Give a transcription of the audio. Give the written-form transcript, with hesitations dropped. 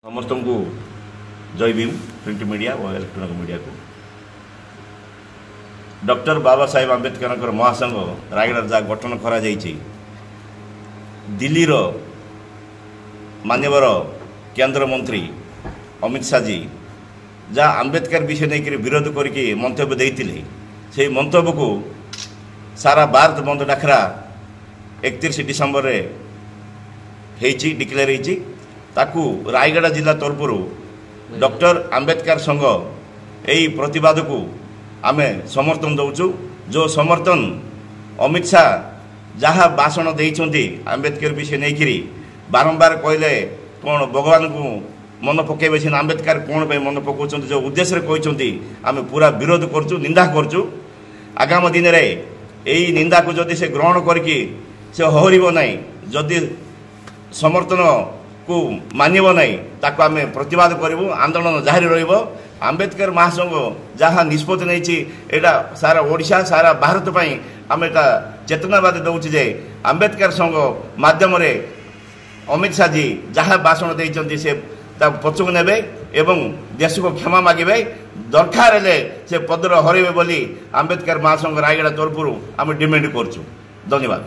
समस्त को जय भीम प्रिंट मीडिया और इलेक्ट्रोनिक मीडिया को डॉक्टर बाबा साहेब आंबेडकर महासंघ रायगढ़ जहाँ गठन करा दिल्ली मान्यवर केंद्र मंत्री अमित शाह जी जहाँ आंबेडकर विषय नहीं विरोध करके मंतव्य देते से मंतव्य को सारा भारत बंद डाकरा 31 डिसेम्बर डिक्लेयर होती रायगढ़ जिला तरफ डॉक्टर आंबेडकर संघ यही प्रतिवाद को आम समर्थन दौचु जो समर्थन अमित शाह जहाँ भाषण देते आंबेडकर विषय नहीं बारंबार कहले कौन भगवान को मन पकेबे से आंबेडकर कौन पे मन पकाउछन जो उद्देश्य कहते आम पूरा विरोध करचु निंदा करचु आगामी दिन में यही निंदा को जदि से ग्रहण करके से हरिब नहीं जदि समर्थन को मानव नहीं ताको आम प्रतिवाद करूँ आंदोलन जारी रहिबो आंबेडकर महासंघ जहाँ निष्पत्ति नहीं एटा सारा ओडिशा सारा भारत पई आम एटा चेतनावाद दउछि जे आंबेडकर संघ माध्यम रे अमित शाह जी जहाँ भाषण देइछन्ति से पछुक नेबे एवं देश को क्षमा मागिबे दरकार हेले से पदर हरइबे बोली आंबेडकर महासंघ रायगढ़ तरफ आम डिमांड करछु। धन्यवाद।